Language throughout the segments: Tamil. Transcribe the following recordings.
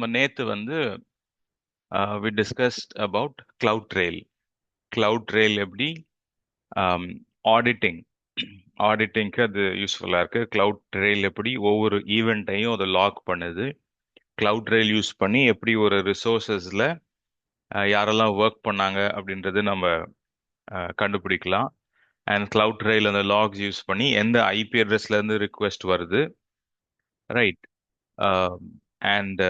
நம்ம நேத்து வந்து we discussed about CloudTrail. CloudTrail எப்படி ஆடிட்டிங் ஆடிட்டிங்க்கு அது யூஸ்ஃபுல்லாக இருக்கு. CloudTrail எப்படி ஒவ்வொரு ஈவெண்ட்டையும் அதை லாக் பண்ணுது. CloudTrail யூஸ் பண்ணி எப்படி ஒரு ரிசோர்ஸஸில் யாரெல்லாம் ஒர்க் பண்ணாங்க அப்படின்றது நம்ம கண்டுபிடிக்கலாம். அண்ட் CloudTrail அந்த லாக்ஸ் யூஸ் பண்ணி எந்த ஐபி அட்ரஸ்ல இருந்து ரிக்வெஸ்ட் வருது, ரைட்? And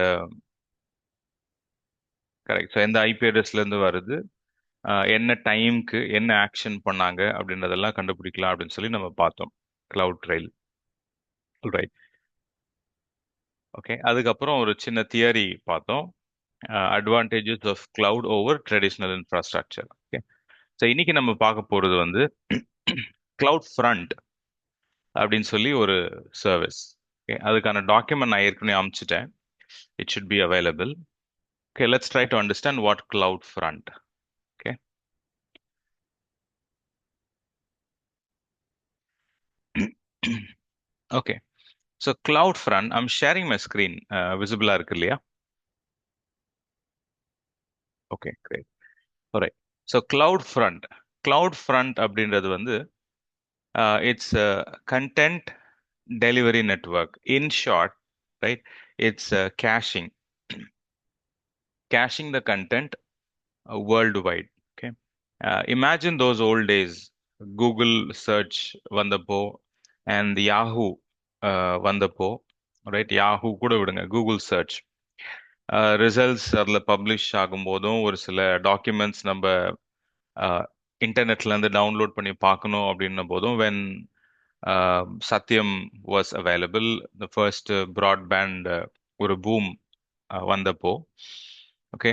correct. ஸோ எந்த ஐபி அட்ரஸ்ல இருந்து வருது, என்ன டைம்க்கு என்ன ஆக்ஷன் பண்ணாங்க அப்படின்றதெல்லாம் கண்டுபிடிக்கலாம் அப்படின்னு சொல்லி நம்ம பார்த்தோம். CloudTrail, right? ஓகே. அதுக்கப்புறம் ஒரு சின்ன தியரி பார்த்தோம். Advantages of cloud over traditional infrastructure. Okay. So இன்னைக்கு நம்ம பார்க்க போறது வந்து கிளவுட் ஃப்ரண்ட் அப்படின்னு சொல்லி ஒரு சர்வீஸ். ஓகே. அதுக்கான டாக்குமெண்ட் நான் ஏற்கனவே அனுப்பிச்சிட்டேன். It should be available. Okay, let's try to understand what cloud front. Okay. Okay. So cloud front, I'm sharing my screen. விசிபிளா இருக்கு இல்லையா? Okay, great. Right. So cloud front அப்படின்றது வந்து it's content delivery network. In short, right, it's caching the content worldwide. Okay. Imagine those old days, Google search வந்தப்போ and Yahoo வந்தப்போ, ரைட்? யாஹூ கூட விடுங்க, கூகுள் சர்ச் ரிசல்ட்ஸ் அதில் பப்ளிஷ் ஆகும்போதும் ஒரு சில டாக்குமெண்ட்ஸ் நம்ம இன்டர்நெட்ல இருந்து டவுன்லோட் பண்ணி பார்க்கணும் அப்படின்னும் போதும், when Sathyam was available, the first broadband ஒரு பூம் வந்தப்போ, ஓகே,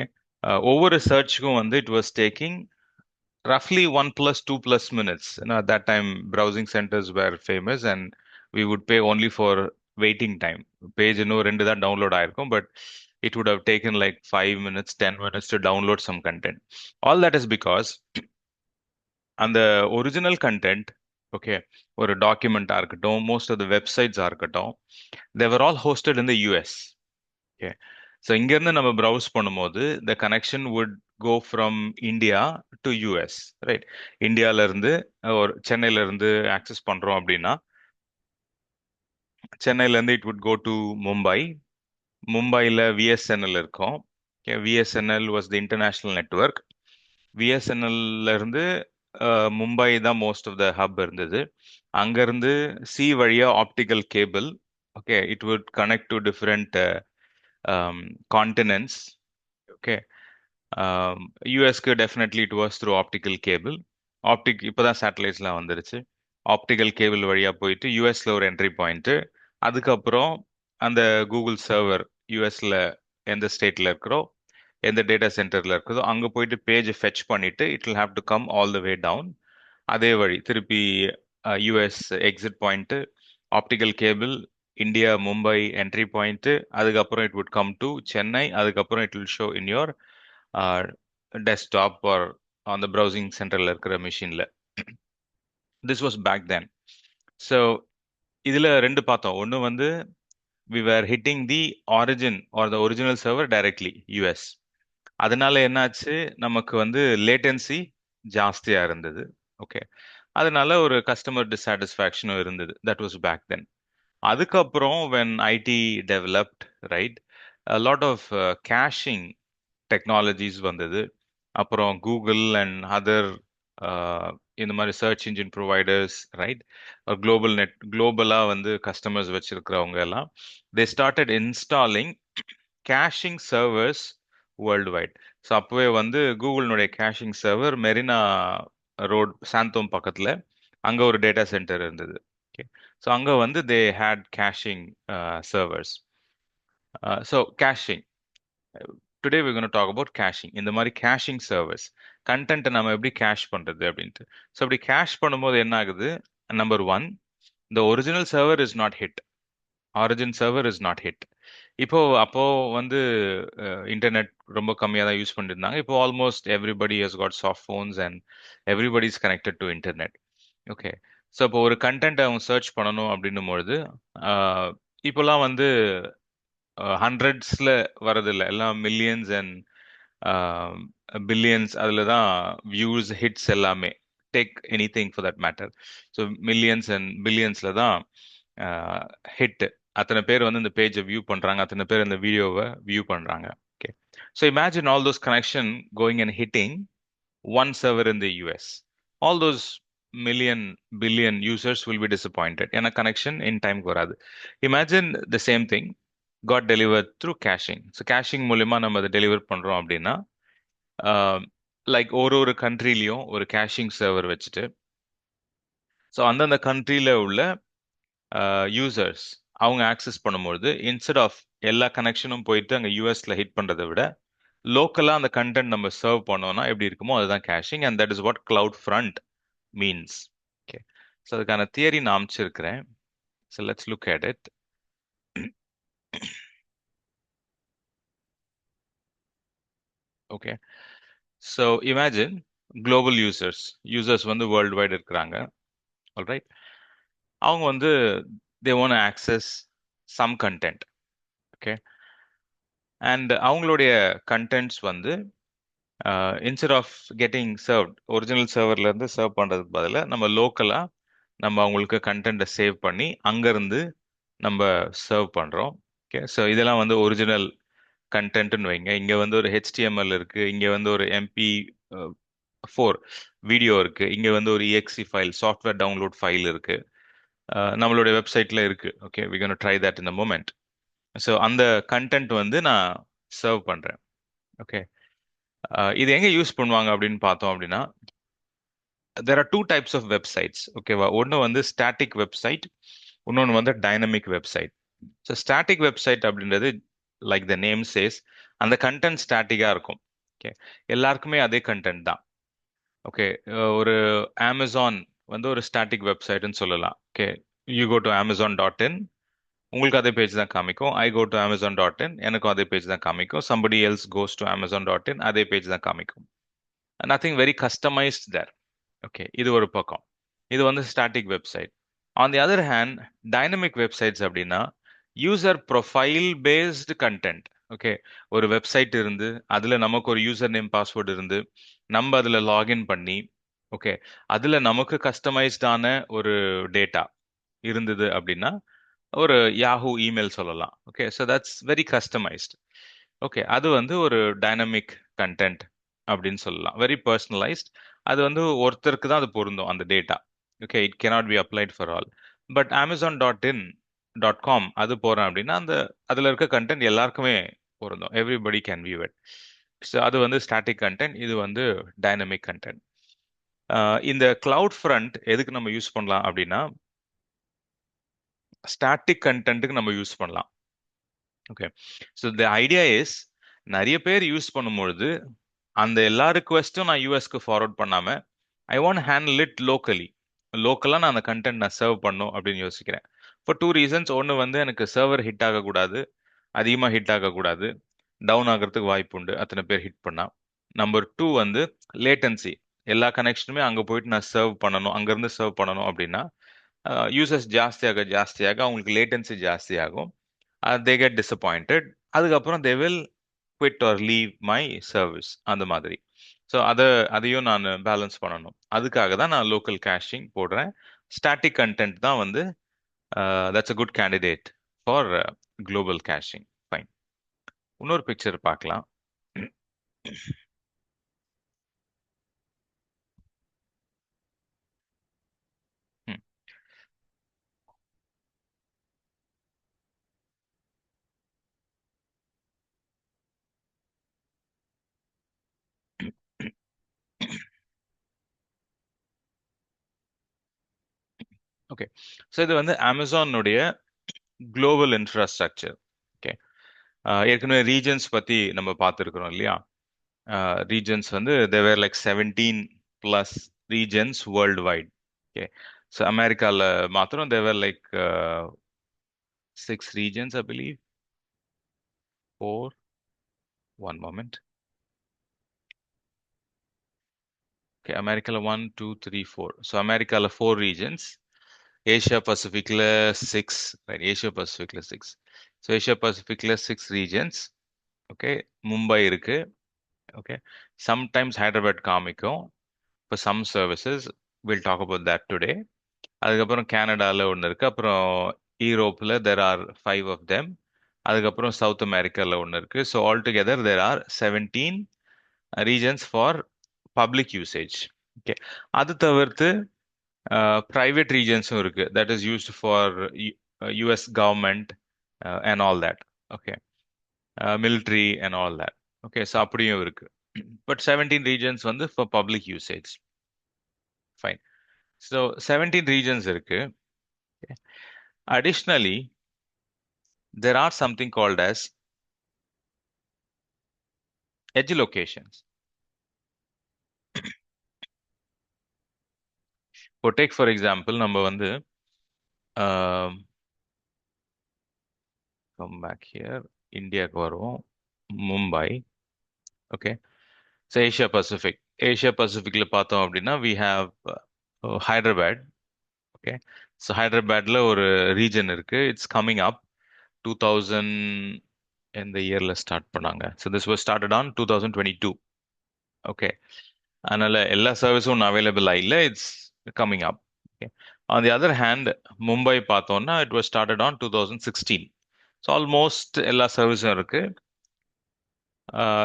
ஒவ்வொரு சர்ச்சுக்கும் வந்து it was taking roughly 1 + 2 + minutes. You know, at that time, browsing centers were famous, and we would pay only for waiting time. Page இன்னும் ரெண்டு தான் download ஆயிருக்கும், but it would have taken like 5 minutes, 10 minutes to download some content. All that is because அந்த ஒரிஜினல் கண்டென்ட், ஓகே, ஒரு டாக்குமெண்டா இருக்கட்டும், மோஸ்ட் ஆஃப் த வெப்சைட்ஸா இருக்கட்டும், they're all hosted in the US. Okay. So இங்கேருந்து நம்ம ப்ரௌஸ் பண்ணும்போது the connection would go from India to US, right? இந்தியால இருந்து ஒரு சென்னையில இருந்து ஆக்சஸ் பண்றோம் அப்படின்னா, சென்னையில இருந்து it would go to Mumbai. மும்பையில் விஎஸ்என்எல் இருக்கும். Okay, VSNL was the international network. விஎஸ்என்எல்ல இருந்து மும்பை தான் மோஸ்ட் ஆஃப் த ஹப் இருந்தது. அங்கிருந்து சி வழியா optical cable, okay, it would connect to different continents. Okay. யூஎஸ்க்கு definitely it was through optical cable. இப்போதான் சேட்டலைட்ஸ்லாம் வந்துருச்சு. ஆப்டிக்கல் கேபிள் வழியா போயிட்டு யூஎஸ்ல ஒரு என்ட்ரி பாயிண்ட். அதுக்கப்புறம் அந்த கூகுள் சர்வர் யூஎஸ்ல எந்த ஸ்டேட்ல இருக்கிறோம், எந்த டேட்டா சென்டர்ல இருக்குதோ அங்க போயிட்டு பேஜ் ஃபெச் பண்ணிட்டு it will have to come all the way down. அதே வழி திருப்பி US exit point, optical cable, India Mumbai entry point, அதுக்கப்புறம் it would come to Chennai, அதுக்கப்புறம் it will show in your desktop or on the browsing சென்டர்ல இருக்கிற மிஷின்ல. This was back then. So இதுல ரெண்டு பார்த்தோம். ஒன்று வந்து we were hitting the origin or the original server directly, US. அதனால என்னாச்சு, நமக்கு வந்து லேட்டன்சி ஜாஸ்தியா இருந்தது. ஓகே. அதனால ஒரு கஸ்டமர் டிசாட்டிஸ்ஃபேக்ஷனும் இருந்தது. That was back then. அதுக்கப்புறம் when IT developed, right, a lot of caching technologies வந்தது. அப்புறம் கூகுள் அண்ட் அதர் இந்த மாதிரி சர்ச் இன்ஜின் ப்ரொவைடர்ஸ், ரைட், குளோபலா வந்து கஸ்டமர்ஸ் வச்சிருக்கிறவங்க எல்லாம் they started installing caching servers worldwide. So அப்போவே வந்து கூகுளினுடைய caching server Marina road Santhome பக்கத்துல அங்க ஒரு டேட்டா சென்டர் இருந்தது. ஓகே. ஸோ அங்க வந்து they had caching servers. So caching, today we're going to talk about caching. இந்த மாதிரி கேஷிங் சர்வர்ஸ், கண்டென்ட்டை நம்ம எப்படி கேஷ் பண்றது அப்படின்ட்டு. ஸோ அப்படி கேஷ் பண்ணும்போது என்ன ஆகுது? Number one, the original server is not hit. Origin server is not hit. அப்போ வந்து இன்டர்நெட் ரொம்ப கம்மியாக தான் யூஸ் பண்ணிருந்தாங்க. இப்போ almost everybody has got soft phones and everybody is connected to internet. Okay. So இப்போ ஒரு கண்டென்ட் அவங்க சர்ச் பண்ணணும் அப்படின்னும் பொழுது இப்போல்லாம் வந்து ஹண்ட்ரட்ஸ்ல வரதில்ல, எல்லாம் மில்லியன்ஸ் அண்ட் பில்லியன்ஸ். அதில் தான் வியூஸ் ஹிட்ஸ் எல்லாமே. Take anything for that matter. So millions and பில்லியன்ஸில் தான் ஹிட். அத்தனை பேர் வந்து இந்த பேஜை வியூ பண்ணுறாங்க, அத்தனை பேர் இந்த வீடியோவை வியூ பண்ணுறாங்க. Okay, so imagine all those connection going and hitting one server in the US. All those million, billion users will be disappointed. ஏன்னா connection in time வராது. Imagine the same thing got delivered through caching. So caching மூலியமா நம்ம அதை டெலிவர் பண்றோம் அப்படின்னா, லைக் ஒரு ஒரு கண்ட்ரிலையும் ஒரு கேஷிங் சர்வர் வச்சுட்டு, ஸோ அந்தந்த கண்ட்ரியில் உள்ள யூசர்ஸ் அவங்க ஆக்சஸ் பண்ணும்போது, இன்ஸ்டெட் ஆஃப் எல்லா கனெக்ஷனும் போயிட்டு அங்கே யூஎஸ்ல ஹிட் பண்றதை விட லோக்கலா அந்த கண்டென்ட் நம்ம சர்வ் பண்ணோம்னா எப்படி இருக்குமோ அதுதான் caching. And that is what cloud front means. Okay, so அதுக்கான தியரி நான் அமைச்சிருக்கிறேன். So let's look at it. Okay, so imagine global users வந்து வேர்ல்டு வைடு இருக்கிறாங்க. ஆல்ரைட், அவங்க வந்து they want access some content. Okay, and அவங்களுடைய கண்டென்ட்ஸ் வந்து instead of getting served original சர்வர்ல இருந்து சர்வ் பண்றதுக்கு பதிலாக நம்ம லோக்கலா நம்ம அவங்களுக்கு கண்டென்ட்டை சேவ் பண்ணி அங்கிருந்து நம்ம சர்வ் பண்றோம். ஓகே, ஸோ இதெல்லாம் வந்து ஒரிஜினல் கண்டென்ட்னு வைங்க. இங்க வந்து ஒரு ஹெச்டிஎம்எல் இருக்கு, இங்க வந்து ஒரு MP4 வீடியோ இருக்கு, இங்க வந்து ஒரு EXE file software download file இருக்கு, நம்மளுடைய வெப்சைட்ல இருக்கு. Okay, we gonna try that in the moment. So அந்த கண்டென்ட் வந்து நான் சர்வ் பண்றேன். ஓகே, இது எங்க யூஸ் பண்ணுவாங்க அப்படின்னு பார்த்தோம் அப்படின்னா, there are two types of websites. ஓகேவா, ஒன்று வந்து ஸ்டாட்டிக் வெப்சைட், இன்னொன்று வந்து dynamic website. So static website அப்படின்றது லைக் த நேம் சேஸ், அந்த கண்டென்ட் ஸ்டாட்டிக்காக இருக்கும். ஓகே, எல்லாருக்குமே அதே கண்டென்ட் தான். ஓகே, ஒரு அமேசான் வந்து ஒரு ஸ்டாட்டிக் வெப்சைட்னு சொல்லலாம். Okay, you go to Amazon.in, உங்களுக்கு அதே பேஜ் தான் காமிக்கும். ஐ கோ டு Amazon.in, எனக்கும் அதே பேஜ் தான் காமிக்கும். somebody else goes to Amazon.in, அதே பேஜ் தான் காமிக்கும். Nothing very customised there. Okay, இது ஒரு பக்கம். இது வந்து static website. On the other hand, dynamic websites அப்படின்னா user profile based content. Okay, ஒரு வெப்சைட் இருந்து அதுல நமக்கு ஒரு யூசர் நேம் பாஸ்வேர்டு இருந்து நம்ம அதுல லாகின் பண்ணி, ஓகே, அதுல நமக்கு கஸ்டமைஸ்டான ஒரு டேட்டா இருந்தது அப்படின்னா ஒரு யாஹூ இமெயில் சொல்லலாம். Okay, so that's very customised. Okay, அது வந்து ஒரு டைனமிக் கண்டென்ட் அப்படின்னு சொல்லலாம், வெரி பர்சனலைஸ்ட். அது வந்து ஒருத்தருக்கு தான் அது பொருந்தும் அந்த data. Okay, it cannot B applied for all. But Amazon.in.com அது போறேன் அப்படின்னா அந்த அதுல இருக்க கண்டென்ட் எல்லாருக்குமே பொருந்தும், everybody can view it. So அது வந்து ஸ்டாட்டிக் கண்டென்ட், இது வந்து டைனமிக் கண்டென்ட். இந்த கிளவுட் ஃப்ரண்ட் எதுக்கு நம்ம யூஸ் பண்ணலாம் அப்படின்னா, ஸ்டாட்டிக் கண்டென்ட்டுக்கு நம்ம யூஸ் பண்ணலாம். Okay, so the idea is, நிறைய பேர் யூஸ் பண்ணும்பொழுது அந்த எல்லா ரிக்வெஸ்ட்டும் நான் யூஎஸ்க்கு ஃபார்வர்ட் பண்ணாம I want handle it locally. லோக்கலாக நான் அந்த கண்டென்ட் நான் சர்வ் பண்ணும் அப்படின்னு யோசிக்கிறேன். For two reasons. ஒன்று வந்து எனக்கு சர்வர் ஹிட் ஆகக்கூடாது, அதிகமாக ஹிட் ஆகக்கூடாது, டவுன் ஆகிறதுக்கு வாய்ப்பு உண்டு அத்தனை பேர் ஹிட் பண்ணா. நம்பர் டூ வந்து லேட்டன்சி. எல்லா கனெக்ஷனுமே அங்கே போயிட்டு நான் சர்வ் பண்ணணும், அங்கேருந்து சர்வ் பண்ணணும் அப்படின்னா யூசர்ஸ் ஜாஸ்தியாக ஜாஸ்தியாக அவங்களுக்கு லேட்டன்சி ஜாஸ்தியாகும். They get disappointed. அதுக்கப்புறம் they will quit or leave my service அந்த மாதிரி. ஸோ அதையும் நான் பேலன்ஸ் பண்ணணும். அதுக்காக தான் நான் லோக்கல் கேஷிங் போடுறேன். ஸ்டாட்டிக் கண்டென்ட் தான் வந்து that's a good candidate for global caching. Fine, இன்னொரு பிக்சர் பார்க்கலாம். ஓகே, ஸோ இது வந்து அமேசானுடைய குளோபல் இன்ஃப்ராஸ்ட்ரக்சர். ஓகே, ஏற்கனவே ரீஜன்ஸ் பத்தி நம்ம பார்த்துருக்குறோம் இல்லையா. ரீஜன்ஸ் வந்து there like 17 plus regions worldwide. Okay, so அமெரிக்காவில் மாத்திரம் there like 6 regions, I believe. 4. One moment. Okay, America 1, 2, 3, 4. So America 4 regions. Asia Pacific 6. Right, Asia Pacific 6. So Asia பசிபிக்ல 6 regions. ஓகே, மும்பை இருக்கு. ஓகே, சம்டைம்ஸ் ஹைதராபாத் காமிக்கும் இப்போ some services. Will talk about that today. அதுக்கப்புறம் கனடால ஒன்று இருக்கு. அப்புறம் யூரோப்பில் தெர் ஆர் 5 of them. அதுக்கப்புறம் சவுத் அமெரிக்கால ஒன்று இருக்கு. So all together there are 17 regions for public usage. Okay, அது தவிர்த்து ப்ரைவேட் ரீஜன்ஸும் இருக்கு. That is used for US government and all that. Okay, military and all that. Okay, so அப்படியும் இருக்கு. பட் 17 regions வந்து for public usage. Fine. So 17 regions இருக்கு. Additionally, there are something called as edge locations. இப்போ டேக் ஃபார் எக்ஸாம்பிள் நம்ம வந்து கம் பேக் ஹியர், இந்தியாவுக்கு வருவோம். Mumbai. Okay, so Asia Pacific. Asia பசிபிக்ல பார்த்தோம் அப்படின்னா we have Hyderabad. Okay, so ஹைதராபாத்ல ஒரு ரீஜன் இருக்கு. It's coming up 2000. எந்த இயர்ல ஸ்டார்ட் பண்ணாங்க? So this was started on 2022. Okay, அதனால எல்லா சர்வீஸும் அவைலபிள் இல்லை. It's coming up. Okay, on the other hand Mumbai பார்த்தோம்னா it was started on 2016. So almost எல்லா சர்வீஸும் இருக்கு.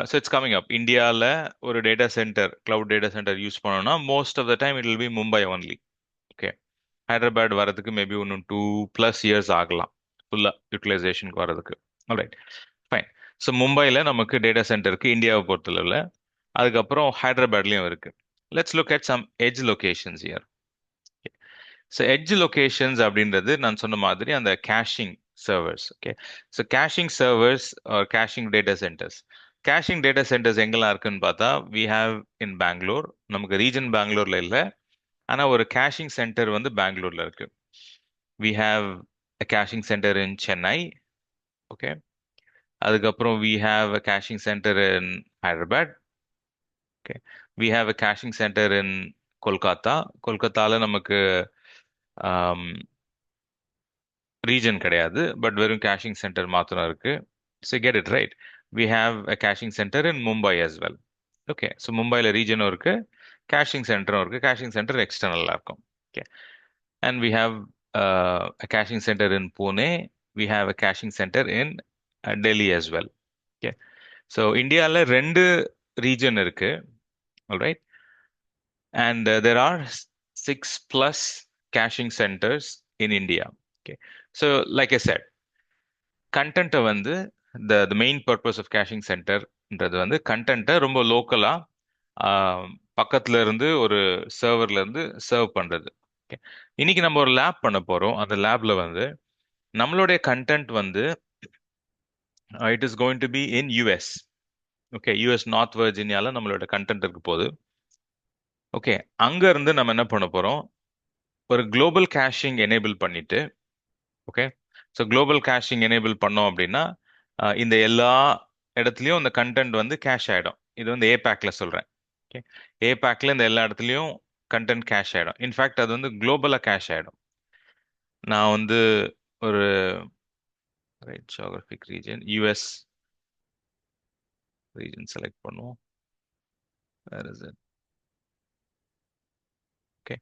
So it's coming up. இந்தியாவில் ஒரு data centre, cloud data centre use பண்ணோம்னா most of the time it will be Mumbai only. Okay, Hyderabad வரதுக்கு மேபி இன்னும் 2+ years ஆகலாம் ஃபுல்லாக யூட்டிலைசேஷனுக்கு வரதுக்கு. Right, fine. ஸோ மும்பையில் நமக்கு டேட்டா சென்டர் இருக்கு இந்தியாவை பொறுத்தளவில். அதுக்கப்புறம் ஹைதராபாத்லேயும் இருக்கு. Let's look at some edge locations here. So edge locations அப்படின்றது நான் சொன்ன மாதிரி அந்த caching servers. Okay, so caching servers or caching data centres. Caching data centres எங்கெல்லாம் இருக்குன்னு பார்த்தா வி ஹாவ் இன் பெங்களூர். நமக்கு ரீஜன் பெங்களூர்ல இல்லை, ஆனால் ஒரு கேஷிங் சென்டர் வந்து பெங்களூர்ல இருக்கு. We have a caching centre in Chennai. Okay, அதுக்கப்புறம் we have a caching centre in Hyderabad. Okay, we have a caching centre in Kolkata. கொல்கத்தால நமக்கு ரீஜன் கிடையாது, பட் வெறும் கேஷிங் சென்டர் மாத்திரம் இருக்கு. So get it right. We have a caching centre in Mumbai as well. Okay, so மும்பையில் ரீஜனும் இருக்கு, கேஷிங் சென்டரும் இருக்கு. கேஷிங் சென்டர் எக்ஸ்டர்னலாக இருக்கும். Okay, and we have a caching centre in Pune. We have a caching centre in Delhi as well. Okay, so இந்தியாவில் 2 ரீஜன் இருக்கு. Alright, and there are 6+ caching centers in India. Okay, so like I said, கண்டென்ட்டை வந்து the main purpose of caching centerன்றது வந்து கண்டென்ட்டை ரொம்ப லோக்கலா பக்கத்துல இருந்து ஒரு சர்வர்ல இருந்து சர்வ் பண்றது. Okay, இன்னைக்கு நம்ம ஒரு லேப் பண்ண போறோம். அந்த லேப்ல வந்து நம்மளுடைய கண்டென்ட் வந்து it is going to be in US. Okay, US north வெர்ஜினியால நம்மளோட கண்டென்ட் இருக்கு போகுது. ஓகே, அங்க இருந்து நம்ம என்ன பண்ண போறோம், ஒரு குளோபல் கேஷிங் எனேபிள் பண்ணிட்டு. Okay, so global cashing enable பண்ணோம் அப்படின்னா இந்த எல்லா இடத்துலையும் இந்த கண்டென்ட் வந்து கேஷ் ஆகிடும். இது வந்து ஏபேக்ல சொல்கிறேன். ஓகே, ஏபேக்ல இந்த எல்லா இடத்துலையும் கண்டென்ட் கேஷ் ஆகிடும். இன்ஃபேக்ட் அது வந்து குளோபலாக கேஷ் ஆகிடும். நான் வந்து ஒரு right geographic region US region select பண்ணுவோம். Where is it? Okay,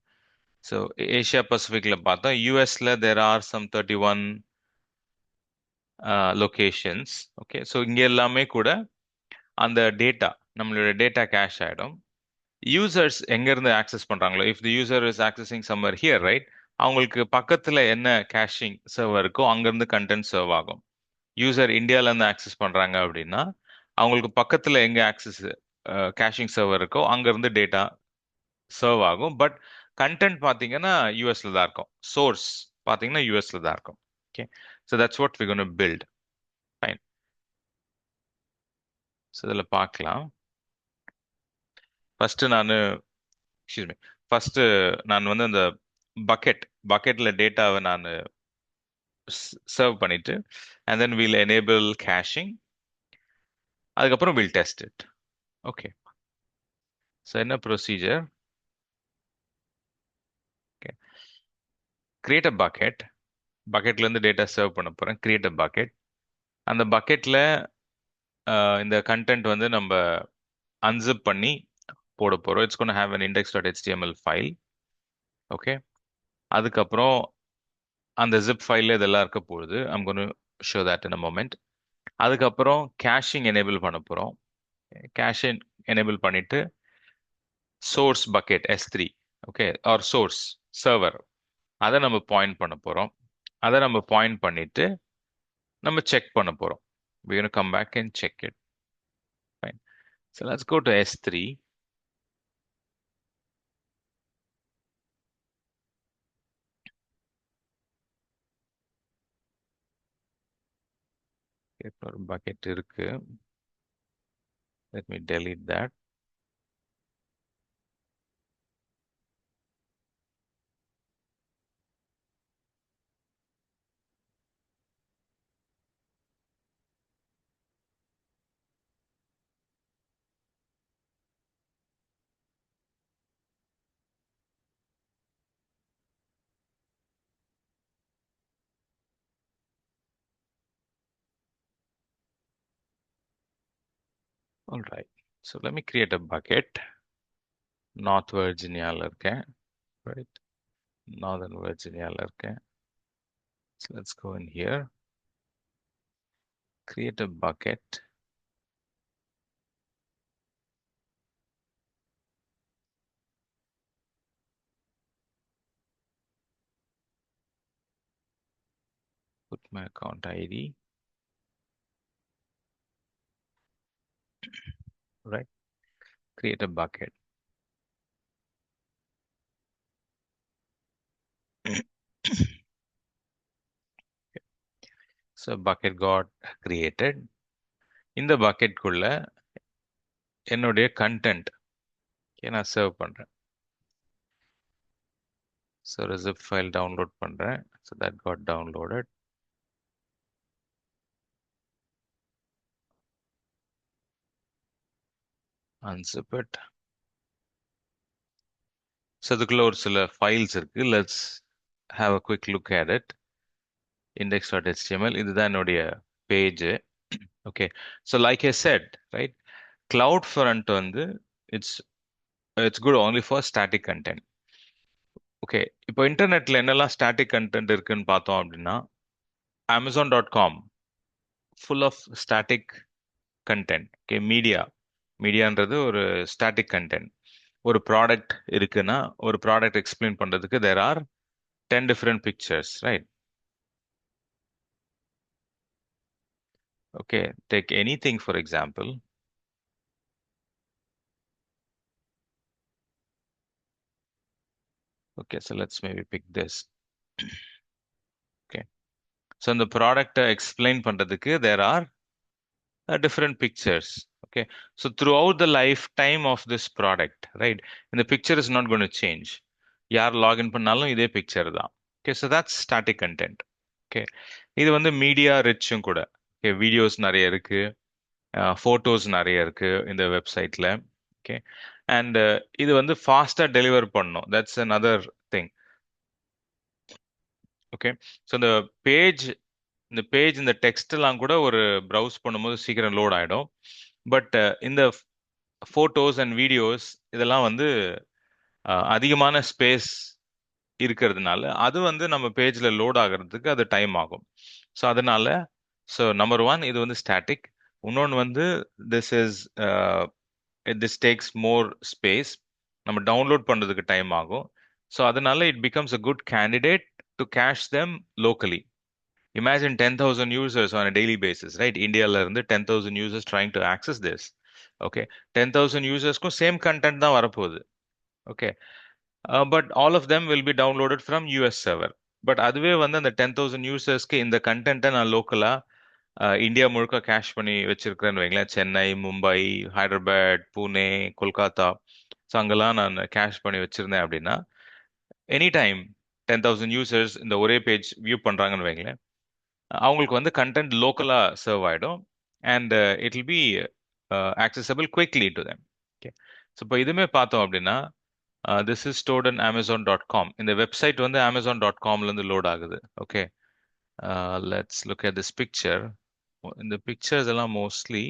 so Asia பசிபிக்ல பார்த்தா யூஎஸ்ல there are some 31 locations. Okay, so இங்கே எல்லாமே கூட அந்த டேட்டா, நம்மளோட டேட்டா கேஷ் ஆகிடும். யூசர்ஸ் எங்கேருந்து ஆக்சஸ் பண்ணுறாங்களோ, if the user is accessing somewhere here right, அவங்களுக்கு பக்கத்தில் என்ன கேஷிங் சர்வர் இருக்கோ அங்கேருந்து கண்டென்ட் சர்வ் ஆகும். யூசர் இந்தியாவிலேருந்து ஆக்சஸ் பண்ணுறாங்க அப்படின்னா அவங்களுக்கு பக்கத்தில் எங்கே ஆக்சஸ் கேஷிங் சர்வர் இருக்கோ அங்கேருந்து டேட்டா சர்வ் ஆகும். பட் கண்டென்ட் பார்த்தீங்கன்னா யூஎஸ்ல தான் இருக்கும். சோர்ஸ் பார்த்தீங்கன்னா யூஎஸ்ல தான் இருக்கும். Okay, so that's what we gonna build. Fine. So இதில் பார்க்கலாம். ஃபர்ஸ்ட் நான் எக்ஸ்கியூஸ் மீ ஃபர்ஸ்ட் நான் வந்து அந்த பக்கெட்ல டேட்டாவை நான் சர்வ் பண்ணிட்டு and then will enable caching. அதுக்கப்புறம் will test it. Okay, so என்ன ப்ரொசீஜர்? ஓகே, கிரியேட் அ பக்கெட்ல இருந்து டேட்டா சர்வ் பண்ண போறேன். Create a bucket. அந்த பக்கெட்ல இந்த கண்டென்ட் வந்து நம்ம unzip பண்ணி போட போறோம். It's gonna have an index.html file. Okay, அதுக்கப்புறம் அந்த zip ஃபைல்ல இதெல்லாம் இருக்க போகுது. I'm gonna show that in a moment. அதுக்கப்புறம் கேஷிங் எனேபிள் பண்ண போறோம். கேஷிங் எனேபிள் பண்ணிட்டு source bucket S3, okay, or source server, அதை நம்ம பாயிண்ட் பண்ண போறோம். அதை நம்ம பாயிண்ட் பண்ணிட்டு நம்ம செக் பண்ண போறோம். we're going to come back and check it. Fine. So let's go to S3. இப்போ ஒரு பக்கெட் இருக்கு. let me delete that. All right, so let me create a bucket. North Virginiaல இருக்கேன், right? Northern Virginiaல இருக்கேன். So let's go in here, create a bucket. Put my account ID, right? Create a bucket. So bucket got created. இந்த bucket குள்ள என்னுடைய content நான் சர்வ் பண்றேன். So ஒரு zip file download பண்றேன். So that got downloaded. Unzip it. So இதுக்குள்ள ஒரு சில ஃபைல்ஸ் இருக்கு. Let's have a quick look at it. index.html, இதுதான் என்னுடைய page. Okay, so like I said, right, CloudFront வந்து it's it's good only for static content. Okay, இப்போ இன்டர்நெட்ல என்னெல்லாம் ஸ்டாட்டிக் கண்டென்ட் இருக்குன்னு பார்த்தோம் அப்படின்னா, Amazon.com full of static content. Okay, மீடியான்றது ஒரு ஸ்டாட்டிக் கண்டென்ட். ஒரு ப்ராடக்ட் இருக்குன்னா ஒரு ப்ராடக்ட் எக்ஸ்பிளைன் பண்றதுக்கு there are 10 different pictures, right? Okay, take anything for example. Okay, so let's maybe pick this. Okay, so இந்த ப்ராடக்ட் எக்ஸ்பிளைன் பண்றதுக்கு there are different pictures. Okay, so throughout the lifetime of this product, right, and the picture is not going to change. யார் லாகின் பண்ணாலும் இதே பிக்சர் தான். Okay, so that's static content. Okay, இது வந்து மீடியா ரிச்சும் கூட. Okay, வீடியோஸ் நிறைய இருக்கு, ஃபோட்டோஸ் நிறைய இருக்கு இந்த வெப்சைட்ல. ஓகே, அண்ட் இது வந்து ஃபாஸ்டா டெலிவர் பண்ணும். That's another thing. Okay, so page இந்த டெக்ஸ்ட் எல்லாம் கூட ஒரு ப்ரௌஸ் பண்ணும்போது சீக்கிரம் லோட் ஆயிடும். பட் இந்த ஃபோட்டோஸ் அண்ட் வீடியோஸ் இதெல்லாம் வந்து அதிகமான ஸ்பேஸ் இருக்கிறதுனால அது வந்து நம்ம பேஜ்ல லோட் ஆகிறதுக்கு அது டைம் ஆகும். ஸோ அதனால நம்பர் ஒன் இது வந்து ஸ்டாட்டிக். இன்னொன்று வந்து this is this tax more space, நம்ம டவுன்லோட் பண்றதுக்கு டைம் ஆகும். ஸோ அதனால it becomes a good candidate to cash them locally. Imagine 10,000 users on a daily basis, right? இந்தியால இருந்து 10,000 users trying to access this. Okay, 10,000 usersக்கும் same content தான் வரப்போகுது. Okay, but all of them will be downloaded from US server. But அதுவே வந்து அந்த 10,000 யூசர்ஸ்க்கு இந்த கண்டென்ட்டை நான் லோக்கலா இந்தியா முழுக்க கேஷ் பண்ணி வச்சிருக்கிறேன்னு வைங்களேன். சென்னை, மும்பை, ஹைதராபாத், புனே, கொல்கத்தா, ஸோ அங்கெல்லாம் நான் கேஷ் பண்ணி வச்சிருந்தேன் அப்படின்னா எனி டைம் 10,000 யூசர்ஸ் இந்த ஒரே பேஜ் வியூ பண்றாங்கன்னு வைங்களேன், அவங்களுக்கு வந்து கண்டென்ட் லோக்கலா சர்வ் ஆயிடும் and it will B accessible quickly to them. Okay, so இப்போ இதுவுமே பார்த்தோம் அப்படின்னா this is stored in Amazon.com. இந்த வெப்சைட் வந்து Amazon.comல இருந்து லோட் ஆகுது. Okay, let's look at this picture. இந்த பிக்சர்ஸ் எல்லாம் மோஸ்ட்லி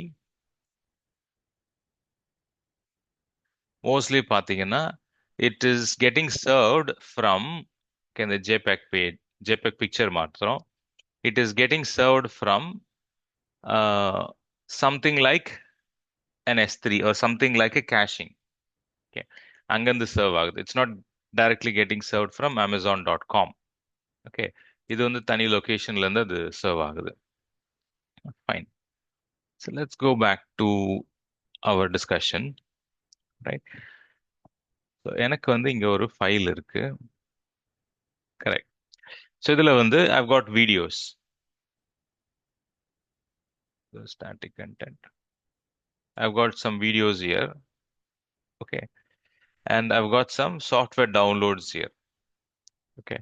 பாத்தீங்கன்னா it is getting served from இந்த ஜேபேக் பேஜ் ஜேபேக் பிக்சர் மாத்திரம் it is getting served from something like an S3 or something like a caching. Okay. அங்கிருந்து சர்வ் ஆகுது. It's not directly getting serve from amazon.com. Okay. இது வந்து தனி லொகேஷன்ல இருந்து அது சர்வ் ஆகுது. Fine. So let's go back to our discussion. Right. So எனக்கு வந்து இங்க ஒரு ஃபைல் இருக்கு. கரெக்ட். ஸோ இதுல வந்து I've got videos. The static content. I've got some videos here. Okay. And I've got some software downloads here. Okay.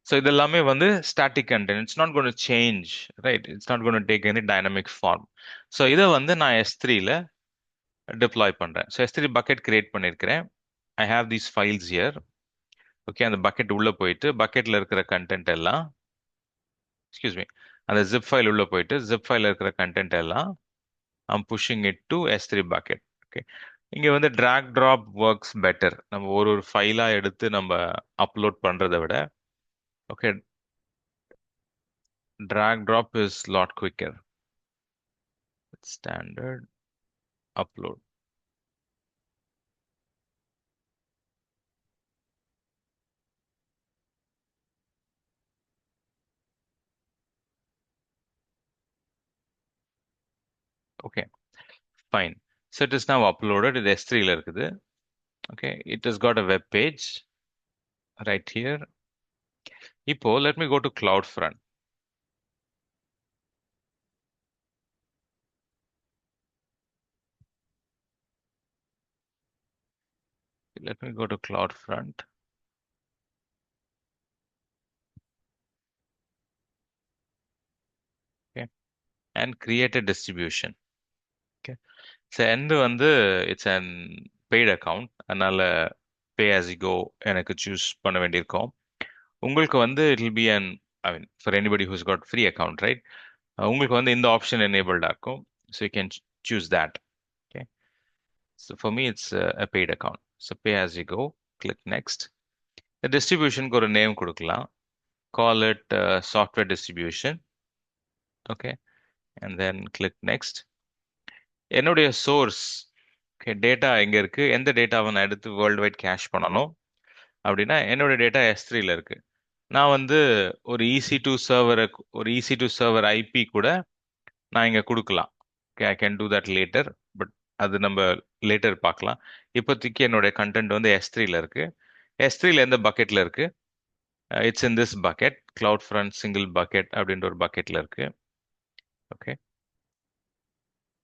So இதெல்லாமே வந்து static content. It's not going to change, right? It's not going to take any dynamic form. So இதை வந்து நான் S3ல deploy பண்றேன். So S3 bucket create பண்ணிருக்கிறேன். I have these files here. Okay, அந்த bucket உள்ள போயிட்டு bucketல இருக்கிற content எல்லாம், excuse me, அந்த zip file உள்ள போயிட்டு zip file இருக்கிற content எல்லாம் I'm pushing it to S3 bucket. Okay. இங்க வந்து drag drop works better. நம்ம ஒரு ஃபைலா எடுத்து நம்ம அப்லோட் பண்றதை விட, okay, drag drop is lot quicker. Standard upload. Okay, fine. So it is now uploaded. இது S3ல இருக்குது. Okay, it has got a web page right here. இப்போ let me go to CloudFront. Let me go to CloudFront. Okay, and create a distribution. Okay, so end வந்து it's an paid account. அதனால pay as you go எனக்கு choose பண்ண வேண்டியிருக்கும். உங்களுக்கு வந்து it will be an, I mean, for anybody who's got free account, right? உங்களுக்கு வந்து இந்த ஆப்ஷன் enabled இருக்கும். So you can choose that. Okay. So for me, it's a paid account. So pay as you go. Click next. The distribution க்கு ஒரு name கொடுக்கலாம். Call it software distribution. Okay. And then click next. என்னுடைய source, okay, data எங்க இருக்கு, எந்த டேட்டாவை நான் எடுத்து வேர்ல்டு வைட் கேஷ் பண்ணணும் அப்படின்னா என்னோட டேட்டா S3ல இருக்கு. நான் வந்து ஒரு EC2 சர்வரை, ஒரு EC2 சர்வர் ஐபி கூட நான் இங்க கொடுக்கலாம். Okay, I can do that later, but அது நம்ம லேட்டர் பார்க்கலாம். இப்போதைக்கு என்னுடைய கண்டென்ட் வந்து S3ல இருக்கு. S3ல எந்த பக்கெட்ல இருக்கு? It's in this bucket, cloud front single bucket அப்படின்ற ஒரு பக்கெட்ல இருக்கு. Okay,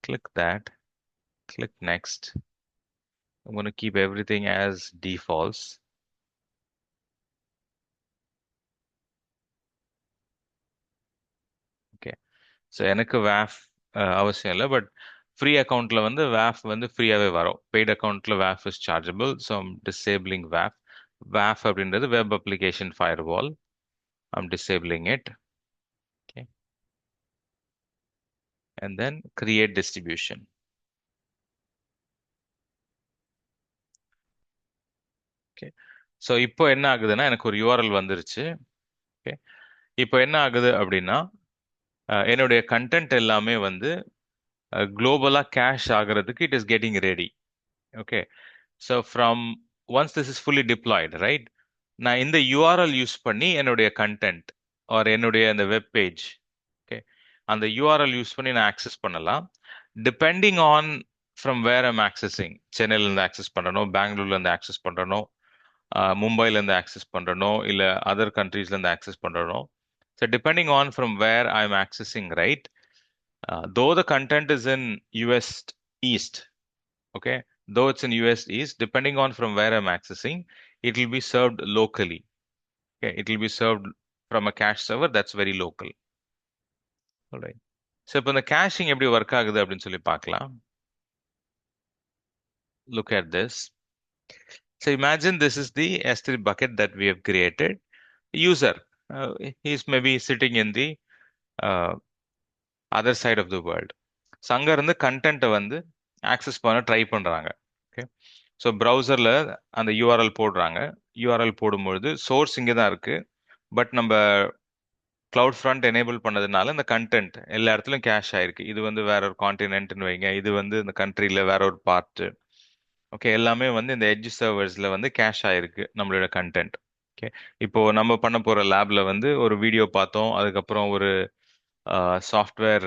click that, click next. I'm going to keep everything as defaults. Okay, so எனக்கு வேஃப் அவசியம் இல்லை, பட் ஃப்ரீ அக்கௌண்ட்ல வந்து வேஃப் வந்து ஃப்ரீயாவே வரும். பெய்ட் அக்கௌண்ட்ல வேஃப் is chargeable. So I'm disabling வேஃப். வேஃப் அப்படின்றது web application firewall. I'm disabling it. Okay, and then create distribution. Okay, so இப்போ என்ன ஆகுதுன்னா எனக்கு ஒரு URL வந்துருச்சு. ஓகே, இப்போ என்ன ஆகுது அப்படின்னா என்னுடைய கண்டென்ட் எல்லாமே வந்து குளோபலா கேஷ் ஆகிறதுக்கு it is getting ready. Okay, so from once this is fully diploid, right, நான் இந்த யூஆர்எல் யூஸ் பண்ணி என்னுடைய கண்டென்ட் ஆர் என்னுடைய அந்த வெப் பேஜ், ஓகே, அந்த யூஆர்எல் யூஸ் பண்ணி நான் ஆக்சஸ் பண்ணலாம். Depending on from where I'm accessing, சென்னையில இருந்து ஆக்சஸ் பண்ணணும், பெங்களூர்ல இருந்து ஆக்சஸ் பண்ணணும், மும்பைல இருந்து ஆக்சஸ் பண்ணணும், இல்ல அதர் கண்ட்ரீஸ்ல இருந்து ஆக்சஸ் பண்ணணும். So depending on from where I am accessing, right, though the content is in US East, okay, though it's in US East, depending on from where I'm accessing, it will be served locally. Okay, it will be served from a cache server that's very local. All right. So இப்போ இந்த caching எப்படி ஒர்க் ஆகுது அப்படின்னு சொல்லி பார்க்கலாம். Look at this. So imagine this is the S3 bucket that we have created. User, he's maybe sitting in the other side of the world. So அங்கேருந்து கண்டென்ட்டை வந்து ஆக்சஸ் பண்ண ட்ரை பண்ணுறாங்க. ஓகே. ஸோ ப்ரௌசரில் அந்த யூஆர்எல் போடுறாங்க. யூஆர்எல் போடும்பொழுது சோர்ஸ் இங்கே தான் இருக்குது. பட் நம்ம கிளவுட் ஃப்ரண்ட் எனேபிள் பண்ணதுனால இந்த கண்டென்ட் எல்லா இடத்துலையும் கேஷ் ஆயிருக்கு. இது வந்து வேற ஒரு கான்டினென்ட்னு வைங்க, இது வந்து இந்த கண்ட்ரியில் வேற ஒரு பார்ட்டு. ஓகே, எல்லாமே வந்து இந்த எட்ஜ் சர்வர்ஸ்ல வந்து கேஷ் ஆயிருக்கு நம்மளோட கண்டென்ட். ஓகே. இப்போ நம்ம பண்ண போற லேப்ல வந்து ஒரு வீடியோ பார்த்தோம், அதுக்கப்புறம் ஒரு சாஃப்ட்வேர்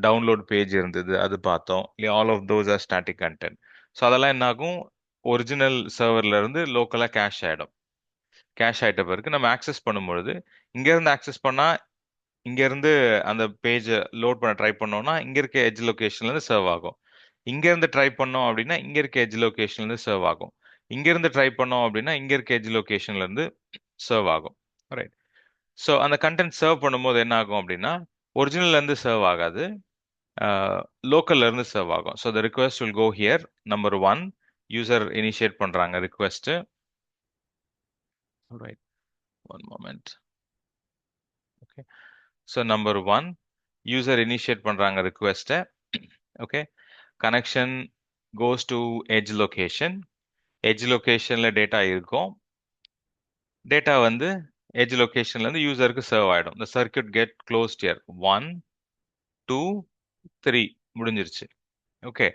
டவுன்லோட் பேஜ் இருந்தது, அது பார்த்தோம். All of those are static content. So அதெல்லாம் என்ன ஆகும், ஒரிஜினல் சர்வர்ல இருந்து லோக்கலாக கேஷ் ஆகிடும். கேஷ் ஆகிட்ட பிறகு நம்ம ஆக்சஸ் பண்ணும்பொழுது இங்கேருந்து ஆக்சஸ் பண்ணால் இங்கேருந்து அந்த பேஜை லோட் பண்ண ட்ரை பண்ணோம்னா இங்கே இருக்க எட்ஜ் லொக்கேஷன்லேருந்து சர்வ் ஆகும். இங்கேருந்து ட்ரை பண்ணோம் அப்படின்னா இங்கே இருக்க எட்ஜ் லொக்கேஷன்லேருந்து சர்வ் ஆகும். இங்கேருந்து ட்ரை பண்ணோம் அப்படின்னா இங்கே இருக்க எட்ஜ் லொக்கேஷன்லேருந்து சர்வ் ஆகும். ரைட். ஸோ அந்த கண்டென்ட் சர்வ் பண்ணும்போது என்ன ஆகும் அப்படின்னா ஒரிஜினல்லேருந்து சர்வ் ஆகாது, லோக்கல்ல இருந்து சர்வ் ஆகும். So the request will go here. Number 1, user initiate பண்றாங்க request. Right, one moment. Okay. So number 1, user initiate பண்றாங்க ரிக்வெஸ்ட்டை. Okay. Connection goes to edge location. Edge லொகேஷன்ல டேட்டா இருக்கும். டேட்டா வந்து எட்ஜ் லொகேஷன்ல இருந்து யூசருக்கு சர்வ் ஆயிடும். இந்த சர்க்யூட் கெட் க்ளோஸ்ட் ஹியர். 1 2 3 முடிஞ்சிருச்சு. ஓகே.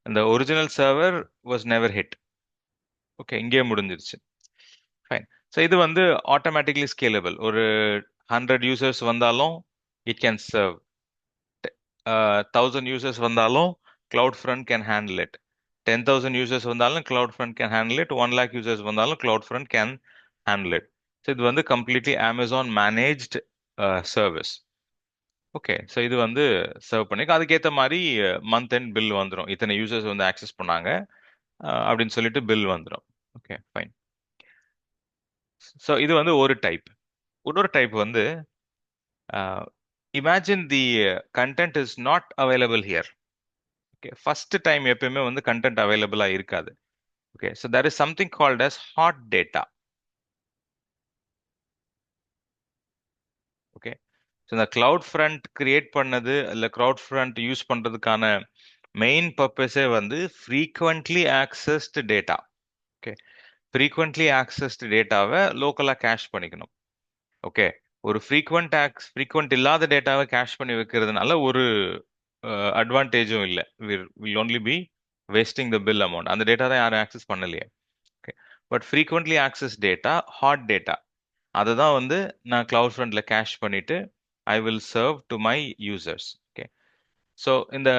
இந்த original server was never hit. Okay, இங்கே முடிஞ்சிருச்சு. ஃபைன். ஸோ இது வந்து ஆட்டோமேட்டிக்லி ஸ்கேலபிள். ஒரு 100 யூசர்ஸ் வந்தாலும் இட் கேன் சர்வ். 1000 யூசர்ஸ் வந்தாலும் CloudFront can handle it. 10,000 users வந்தாலும் CloudFront can handle it. 1 lakh users வந்தாலும் CloudFront can handle it. So இது வந்து completely Amazon managed service. Okay. So இது வந்து சர்வ் பண்ணி அதுக்கேற்ற மாதிரி மந்த் எண்ட் பில் வந்துடும். இத்தனை யூசர்ஸ் வந்து ஆக்சஸ் பண்ணாங்க அப்படின்னு சொல்லிட்டு பில் வந்துடும். Okay, fine. ஸோ இது வந்து ஒரு டைப். இன்னொரு டைப் வந்து imagine the content is not available here. Okay, first time எப்பயுமே வந்து கண்டென்ட் அவைலபிளா இருக்காது. Okay, so there is something called as hot data. Okay. So இந்த கிளவுட் ஃப்ரண்ட் கிரியேட் பண்ணது இல்லை கிளவுட் ஃப்ரண்ட் யூஸ் பண்றதுக்கான மெயின் பர்பஸே வந்து frequently accessed data. Okay, frequently accessed டேட்டாவை லோக்கலாக கேஷ் பண்ணிக்கணும். ஓகே, ஒரு ஃப்ரீக்வெண்ட் இல்லாத டேட்டாவை கேஷ் பண்ணி வைக்கிறதுனால ஒரு அட்வான்டேஜும் இல்லை. Will only be wasting the bill amount. அந்த டேட்டா தான் யாரும் ஆக்சஸ் பண்ணலையே. Okay. But frequently access data, hot data, அதை தான் வந்து நான் கிளவுட் ஃப்ரண்ட்ல கேஷ் பண்ணிட்டு I will serve to my users. Okay. So இந்த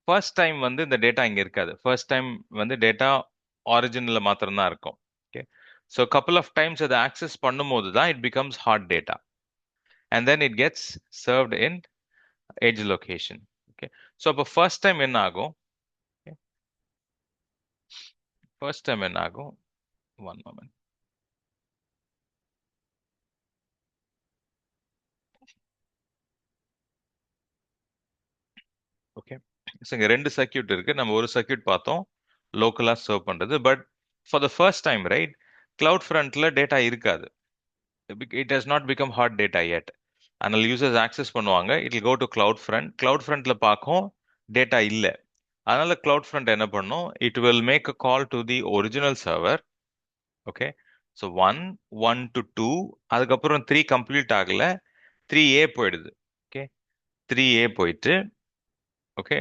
ஃபர்ஸ்ட் டைம் வந்து இந்த டேட்டா இங்கே இருக்காது. ஃபர்ஸ்ட் டைம் வந்து டேட்டா ஆரிஜினில் மாத்திரம்தான் இருக்கும். Okay. So couple of times அதை ஆக்சஸ் பண்ணும்போது தான் it becomes hot data and then it gets served in edge location. Okay. So அப்போ ஃபர்ஸ்ட் டைம் என்ன ஆகும்? ஃபர்ஸ்ட் டைம் என்ன ஆகும்? One moment. ஓகே. ஸோ இங்கே 2 சர்க்யூட் இருக்கு. நம்ம ஒரு சர்க்யூட் பார்த்தோம் லோக்கலாக சர்வ் பண்ணுறது. But for the first time right, cloud ஃப்ரண்ட்ல டேட்டா இருக்காது. It has not become hot data yet. அதனால யூசர்ஸ் ஆக்சஸ் பண்ணுவாங்க. It will go to cloud front. Cloud ஃப்ரண்ட்ல பார்க்கும் டேட்டா இல்லை. அதனால கிளவுட் ஃப்ரண்ட் என்ன பண்ணும்? It will make a call to the original server. Okay. So 1 1 to 2, அதுக்கப்புறம் 3 கம்ப்ளீட் ஆகல, 3A போயிடுது. ஓகே, 3A போயிட்டு okay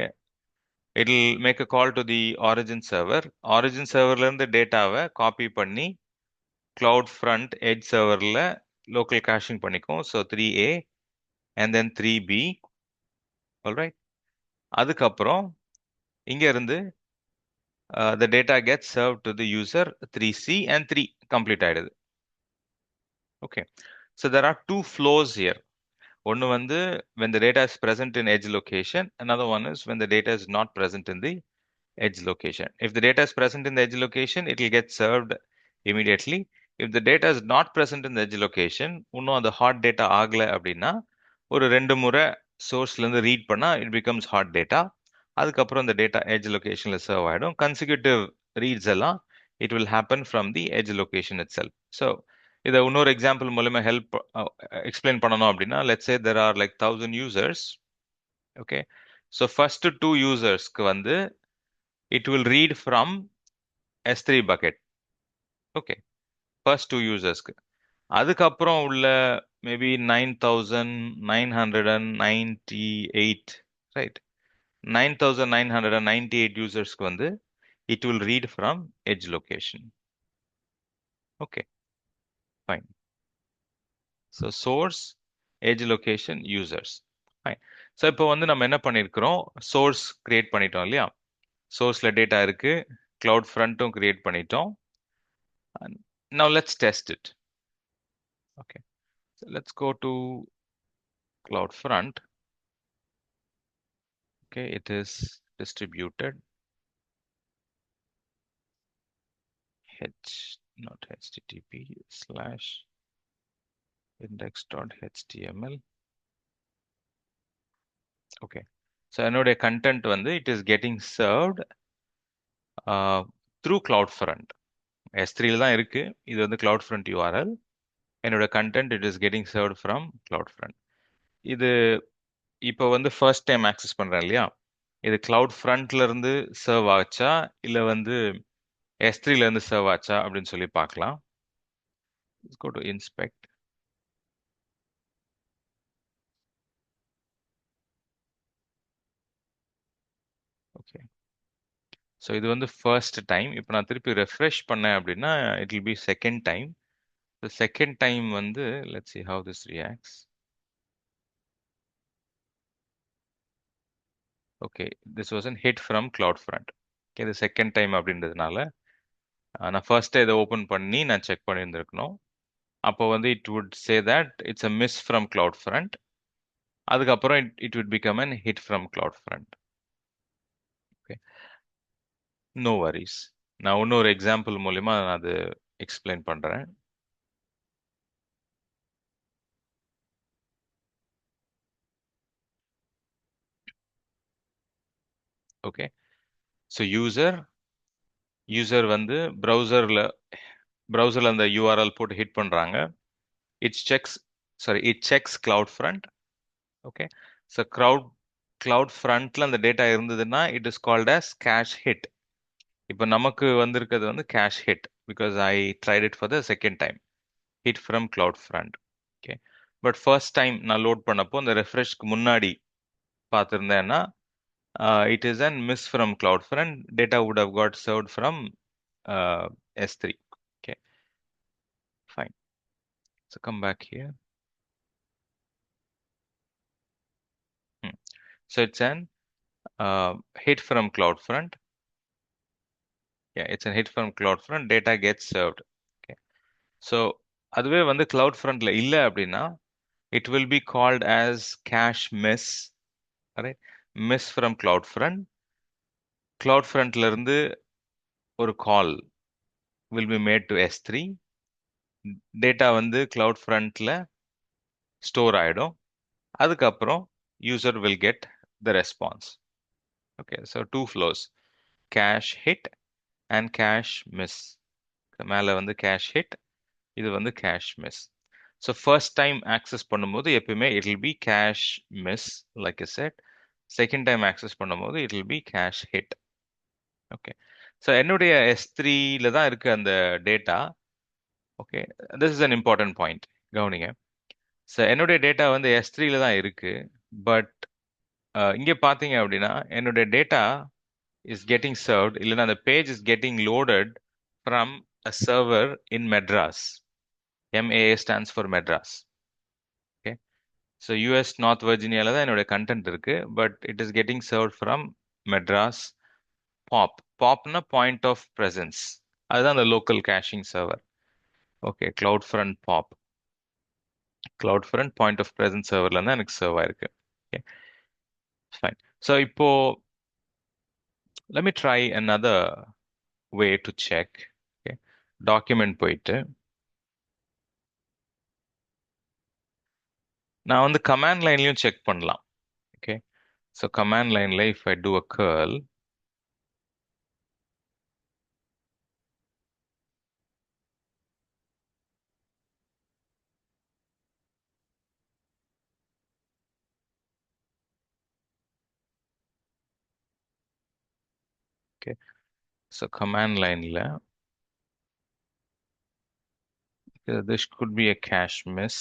it will make a call to the origin server. Origin சர்வர்ல இருந்து டேட்டாவை காப்பி பண்ணி கிளவுட் ஃப்ரண்ட் எட்ஜ் சர்வர்ல லோக்கல் கேஷிங் பண்ணிக்கும். So 3A and then 3B. Alright. அதுக்கப்புறம் இங்க இருந்து the data gets served to the user 3C and 3 complete ஆயிடுது. Okay. So there are two flows here. One வந்து when the data is present in edge location. Another one is when the data is not present in the edge location. If the data is present in the edge location, it will get served immediately. If the data is not present in the edge location, இன்னும் அந்த ஹாட் டேட்டா ஆகல அப்படின்னா ஒரு 2 முறை சோர்ஸ்ல இருந்து ரீட் பண்ணா it becomes hot data. அதுக்கப்புறம் இந்த டேட்டா எட்ஜ் லொகேஷன்ல சர்வ் ஆயிடும். கன்சிக்யூட்டிவ் ரீட்ஸ் எல்லாம் it will happen from the edge location itself. So இதை இன்னொரு எக்ஸாம்பிள் மூலமா ஹெல்ப் எக்ஸ்பிளைன் பண்ணணும் அப்படின்னா let's say there are like 1000 users. Okay, so first two யூசர்ஸ்க்கு வந்து it will read from S3 bucket. Okay, first two யூசர்ஸ்க்கு. அதுக்கப்புறம் உள்ள மேபி 9998, ரைட், 9998 யூசர்ஸ்க்கு வந்து it will read from edge location. Okay, fine. So source, edge location, users. Fine. So இப்போ வந்து நம்ம என்ன பண்ணியிருக்கிறோம், source create பண்ணிட்டோம் இல்லையா? sourceல data இருக்கு, cloud front-ம் create பண்ணிட்டோம். And now let's test it. Okay, so let's go to cloud front. Okay, it is distributed. Not http / index.html. Okay, so என்னுடைய content வந்து it is getting served through CloudFront. S3 தான் இருக்கு, இது வந்து CloudFront URL. என்னோட content it is getting served from CloudFront. இது இப்போ வந்து ஃபர்ஸ்ட் டைம் ஆக்சஸ் பண்றேன் இல்லையா, இது CloudFrontல இருந்து சர்வ் ஆச்சா இல்ல வந்து S3ல இருந்து சர்வ் ஆச்சா அப்படின்னு சொல்லி பார்க்கலாம். Let's go to inspect. Okay, so இது வந்து ஃபர்ஸ்ட் டைம். இப்போ நான் திருப்பி ரெஃப்ரெஷ் பண்ணேன் அப்படின்னா it will be second time. Second time வந்து let's see how this reacts. Okay, this was an hit from CloudFront. Okay, இது செகண்ட் டைம் அப்படின்றதுனால நான் ஃபர்ஸ்ட் இதை ஓப்பன் பண்ணி நான் செக் பண்ணியிருந்திருக்கணும். அப்போ வந்து it would say that it's a miss from CloudFront. அதுக்கப்புறம் it would become an hit from CloudFront. Okay, no worries. நான் இன்னொரு எக்ஸாம்பிள் மூலிமா நான் அது எக்ஸ்பிளைன் பண்றேன். ஓகே, ஸோ யூசர் வந்து ப்ரௌசர்ல அந்த யூஆர்எல் போட்டு ஹிட் பண்றாங்க. It checks CloudFront. Okay, so CloudFrontல அந்த டேட்டா இருந்ததுன்னா it is called as cache hit. இப்போ நமக்கு வந்திருக்கிறது வந்து cache hit because I tried it for the second time. hit from CloudFront. Okay, but first time நான் லோட் பண்ணப்போ அந்த ரெஃப்ரெஷ்க்கு முன்னாடி பார்த்துருந்தேன்னா it is an miss from CloudFront. Data would have got served from S3. Okay, fine. So come back here. So it's an hit from CloudFront. Yeah, it's a hit from CloudFront. Data gets served. Okay, so அதுவே வந்து CloudFrontல இல்ல அப்படின்னா it will be called as cache miss. Right, miss from CloudFront. CloudFrontல இருந்து ஒரு call will be made to S3. Data வந்து CloudFrontல ஸ்டோர் ஆயிடும். அதுக்கப்புறம் user will get the response. Okay, so two flows, cache hit and cache miss. மேல வந்து cache hit, இது வந்து cache miss. So first time access பண்ணும்போது எப்பவுமே it will be cache miss like I said. Second time access பண்ணும்போது it will be cache hit. Okay, so என்னுடைய S3ல தான் இருக்கு அந்த data. Okay, this is an important point. கவனிங்க. So என்னுடைய டேட்டா வந்து S3ல தான் இருக்கு. பட் இங்க பாத்தீங்க அப்படின்னா என்னுடைய டேட்டா is getting served, இல்லைன்னா the page is getting loaded from a server in Madras. MAA stands for Madras. Okay, so US North Virginiaல தான் என்னோட content இருக்கு, but it is getting served from Madras POP. POPனா point of presence. அதுதான் அந்த local caching server. Okay, CloudFront POP. CloudFront point of presence serverல தான் எனக்கு serve ஆயிருக்கு. Okay, fine. So இப்போ let me try another way to check. Okay, document போயிட்டு நான் வந்து கமாண்ட் லைன்லயும் செக் பண்ணலாம். ஓகே, ஸோ கமாண்ட் லைன்ல if I do a curl, Okay. So command line this could be a cache miss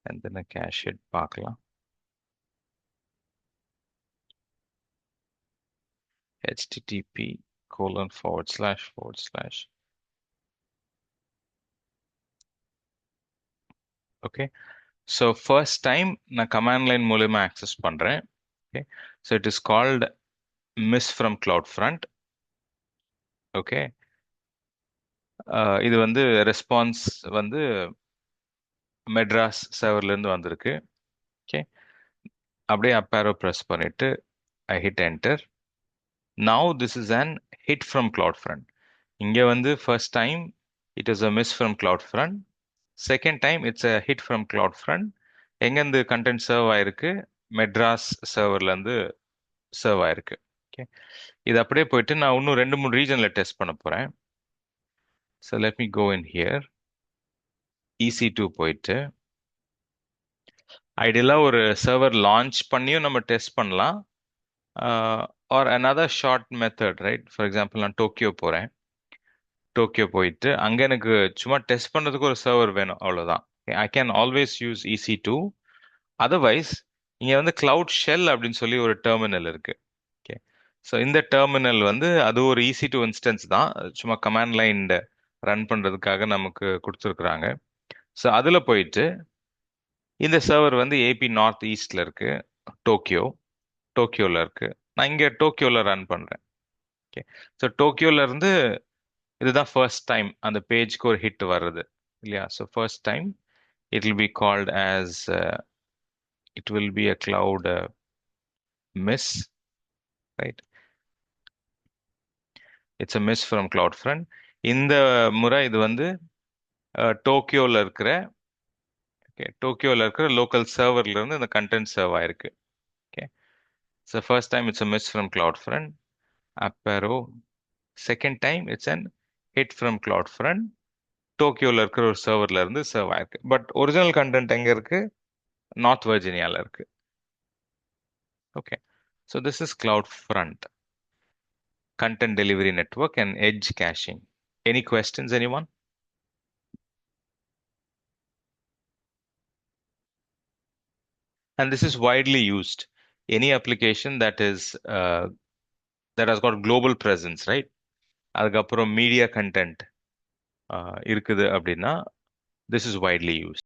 and then a cache hit பார்க்கலாம். http://// okay. So first time நான் command line மூலமா access பண்றேன். Okay. So it is called miss from CloudFront. Okay. இது வந்து ரெஸ்பான்ஸ் வந்து மெட்ராஸ் சர்வர்ல இருந்து வந்திருக்கு. ஓகே, அப்படியே அப் arrow press பண்ணிட்டு I hit enter. Now this is an hit from CloudFront. இங்க வந்து first time it is a miss from CloudFront. Second time it's a hit from CloudFront. எங்கேருந்து கண்டென்ட் சர்வ் ஆயிருக்கு? மெட்ராஸ் சர்வர்ல இருந்து சர்வ் ஆயிருக்கு. ஓகே, இது அப்படியே போயிட்டு நான் இன்னும் 2-3 ரீஜன்ல டெஸ்ட் பண்ண போறேன். So let me go in here. EC2 போயிட்டு ஐடியலா ஒரு சர்வர் லான்ச் பண்ணியும் நம்ம டெஸ்ட் பண்ணலாம். Or another short method, right? For example நான் டோக்கியோ போறேன். டோக்கியோ போயிட்டு அங்க எனக்கு சும்மா டெஸ்ட் பண்றதுக்கு ஒரு சர்வர் வேணும், அவ்வளவுதான். I can always use EC2. Otherwise இங்க வந்து கிளவுட் ஷெல் அப்படின்னு சொல்லி ஒரு டெர்மினல் இருக்கு. ஓகே, ஸோ இந்த டெர்மினல் வந்து அது ஒரு EC2 இன்ஸ்டன்ஸ் தான், சும்மா கமாண்ட் லைன் ரன் பண்றதுக்காக நமக்கு கொடுத்துருக்குறாங்க. ஸோ அதுல போயிட்டு இந்த சர்வர் வந்து ஏபி நார்த் ஈஸ்ட்ல இருக்கு, டோக்கியோ டோக்கியோல இருக்கு. நான் இங்க டோக்கியோல ரன் பண்றேன். ஓகே, ஸோ டோக்கியோல இருந்து இதுதான் ஃபர்ஸ்ட் டைம் அந்த பேஜ்க்கு ஒரு ஹிட் வர்றது இல்லையா? So first time it will be called as it will be a cloud miss, right? It's a miss from CloudFront. இந்த முறை இது வந்து டோக்கியோல இருக்கிற டோக்கியோல இருக்கிற லோக்கல் சர்வர்ல இருந்து இந்த கண்டென்ட் சர்வ் ஆயிருக்கு. Okay, so first time it's a miss from CloudFront. Up arrow. Second time it's an hit from CloudFront. டோக்கியோல இருக்கிற ஒரு சர்வர்ல இருந்து சர்வ் ஆயிருக்கு. பட் ஒரிஜினல் கண்டென்ட் எங்க இருக்கு? நார்த் வெர்ஜீனியால இருக்கு. Okay, so this is CloudFront content delivery network and edge caching. Any questions, anyone? And this is widely used. Any application that is that has got global presence, right? அதுக்கப்புறம் மீடியா கண்டென்ட் இருக்குது அப்படின்னா this is widely used.